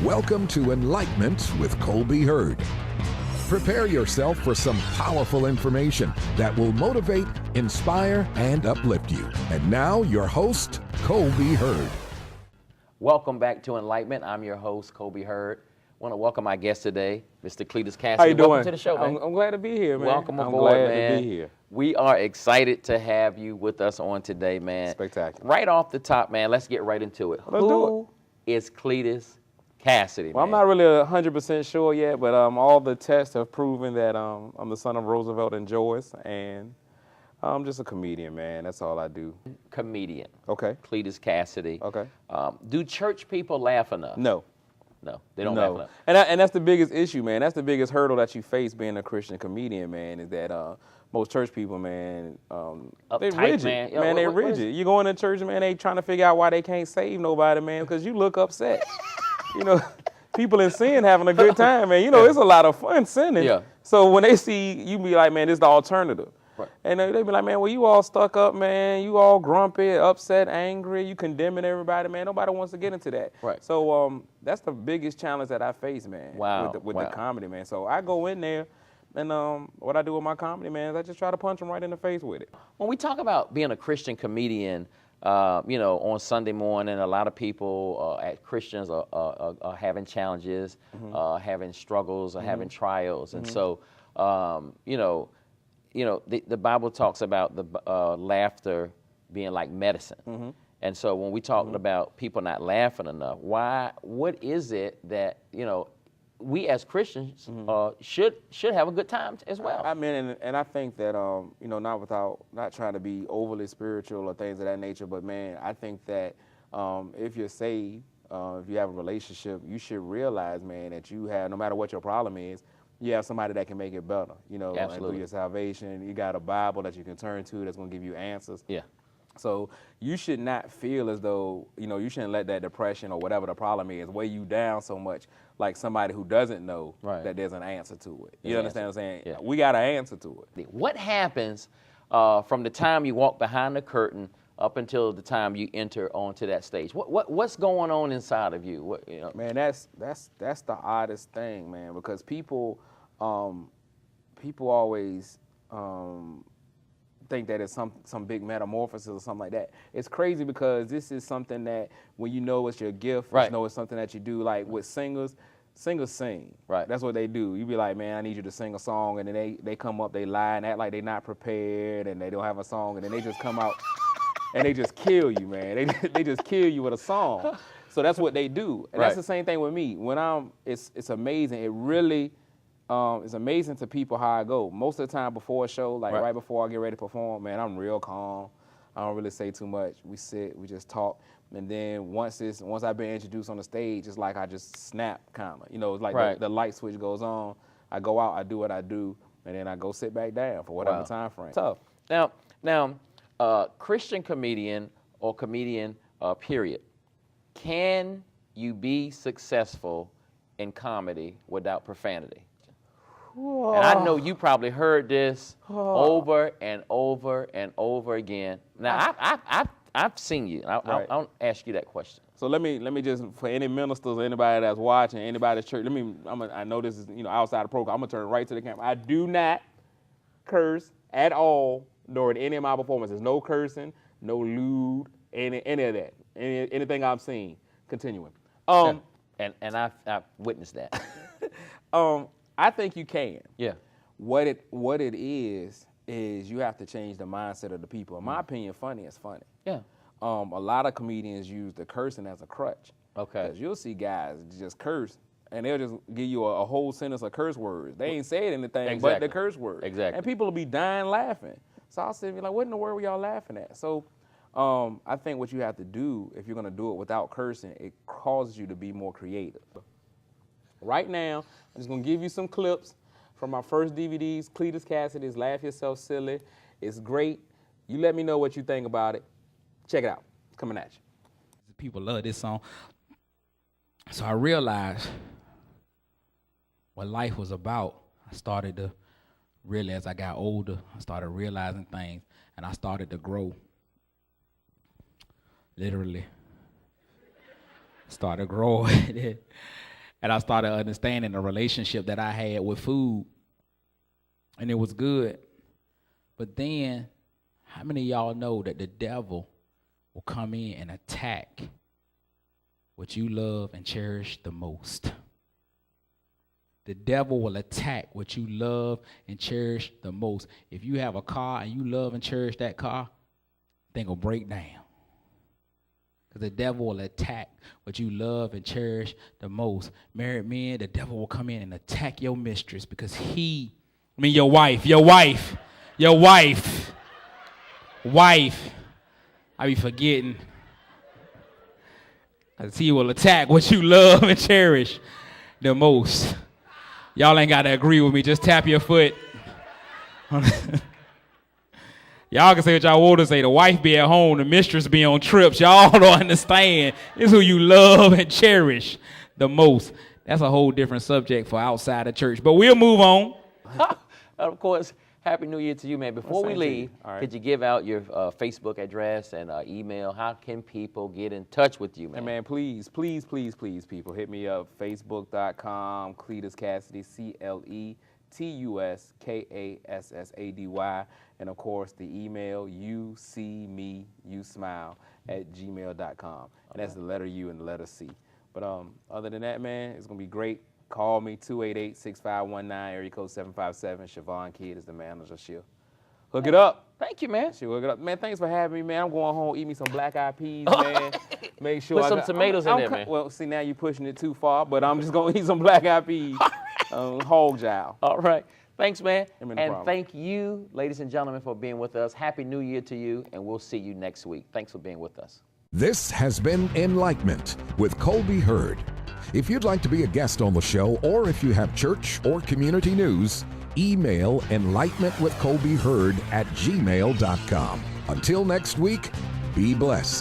Welcome to Enlightenment with Colby Hurd. Prepare yourself for some powerful information that will motivate, inspire, and uplift you. And now, your host, Colby Hurd. Welcome back to Enlightenment. I'm your host, Colby Hurd. I want to welcome our guest today, Mr. Cletus Cassidy. How you doing? Welcome to the show, man. I'm glad to be here, man. Welcome I'm aboard, glad man. to be here. We are excited to have you with us on today, man. Spectacular. Right off the top, man, let's get right into it. Let's do Who is Cletus Cassidy, Well, man? I'm not really 100% sure yet, but all the tests have proven that I'm the son of Roosevelt and Joyce, and I'm just a comedian, man. That's all I do. Comedian. Okay. Cletus Cassidy. Okay. Do church people laugh enough? No. No, they don't laugh No. enough. And that's the biggest issue, man. That's the biggest hurdle that you face being a Christian comedian, man, is that most church people, man, they Uptight, rigid. man. Yo, Man, they what is- rigid. You go into church, man, they trying to figure out why they can't save nobody, man, because you look upset. You know, people in sin having a good time, man. You know, it's a lot of fun sinning. Yeah. So when they see you, be like, man, this is the alternative. Right. And they be like, man, well, you all stuck up, man. You all grumpy, upset, angry. You condemning everybody, man. Nobody wants to get into that. Right. So that's the biggest challenge that I face, man. Wow. With Wow. the comedy, man. So I go in there, and what I do with my comedy, man, is I just try to punch them right in the face with it. When we talk about being a Christian comedian, on Sunday morning, a lot of people, Christians, are having challenges, having struggles, or having trials, and so, the Bible talks about the laughter being like medicine, and so when we talking about people not laughing enough, what is it that we as Christians should have a good time as well? I mean, and I think that not trying to be overly spiritual or things of that nature, but man, I think that if you're saved, if you have a relationship, you should realize, man, that you have, no matter what your problem is, you have somebody that can make it better. And through your salvation, you got a Bible that you can turn to that's going to give you answers. Yeah. So you should not feel as though, you shouldn't let that depression or whatever the problem is weigh you down so much like somebody who doesn't know that there's an answer to it. You understand what I'm saying? Yeah. We got an answer to it. What happens from the time you walk behind the curtain up until the time you enter onto that stage? What's going on inside of you? Man, that's the oddest thing, man, because people always think that it's some big metamorphosis or something like that. It's crazy because this is something that when you know it's your gift, you know it's something that you do. Like with singers sing. Right. That's what they do. You be like, man, I need you to sing a song, and then they come up, they lie and act like they're not prepared and they don't have a song, and then they just come out and they just kill you, man. They just kill you with a song. So that's what they do. And that's the same thing with me. When it's amazing. It really it's amazing to people how I go. Most of the time before a show, like right before I get ready to perform, man, I'm real calm. I don't really say too much. We sit, we just talk. And then once I've been introduced on the stage, it's like I just snap, kind of. It's like the light switch goes on. I go out, I do what I do, and then I go sit back down for whatever time frame. Tough. Now, Christian comedian or comedian, period. Can you be successful in comedy without profanity? Whoa. And I know you probably heard this over and over and over again. Now, I've seen you. I'll ask you that question. So let me just, for any ministers, anybody that's watching, anybody at church, I know this is outside the program. I'm gonna turn right to the camera. I do not curse at all during any of my performances. No cursing, no lewd, any of that. Anything I've seen. Continuing. And I've witnessed that. I think you can. Yeah. What it is you have to change the mindset of the people. In my opinion, funny is funny. Yeah. A lot of comedians use the cursing as a crutch. Okay. 'Cause you'll see guys just curse, and they'll just give you a whole sentence of curse words. They ain't said anything but the curse words. Exactly. And people will be dying laughing. So I'll sit and be like, what in the world were y'all laughing at? So I think what you have to do, if you're going to do it without cursing, it causes you to be more creative. Right now, I'm just going to give you some clips from my first DVDs, Cletus Cassidy's Laugh Yourself Silly. It's great. You let me know what you think about it. Check it out. It's coming at you. People love this song. So I realized what life was about. I started to really, as I got older, I started realizing things, and I started to grow. Literally. Started growing. And I started understanding the relationship that I had with food. And it was good. But then, how many of y'all know that the devil will come in and attack what you love and cherish the most? The devil will attack what you love and cherish the most. If you have a car and you love and cherish that car, thing will break down. Because the devil will attack what you love and cherish the most. Married men, the devil will come in and attack your mistress because your wife. I be forgetting. Because he will attack what you love and cherish the most. Y'all ain't got to agree with me. Just tap your foot. Y'all can say what y'all want to say. The wife be at home, the mistress be on trips. Y'all don't understand. It's who you love and cherish the most. That's a whole different subject for outside the church. But we'll move on. Of course, Happy New Year to you, man. Before we leave, could you give out your Facebook address and email? How can people get in touch with you, man? And man, please, people, hit me up, facebook.com, Cletus Cassidy, CLETUSKASSADY. And of course, the email, youseemeyouSmile@gmail.com. And that's the letter U and the letter C. But other than that, man, it's going to be great. Call me, 288-6519, area code 757. Siobhan Kidd is the manager. She'll hook it up. Thank you, man. She'll hook it up. Man, thanks for having me, man. I'm going home, eat me some black eyed peas, man. Make sure Put some tomatoes in there, man. Well, see, now you're pushing it too far, but I'm just going to eat some black eyed peas. Hog jowl. All right. Thanks, man. And thank you, ladies and gentlemen, for being with us. Happy New Year to you, and we'll see you next week. Thanks for being with us. This has been Enlightenment with Colby Hurd. If you'd like to be a guest on the show, or if you have church or community news, email enlightenmentwithcolbyhurd@gmail.com. Until next week, be blessed.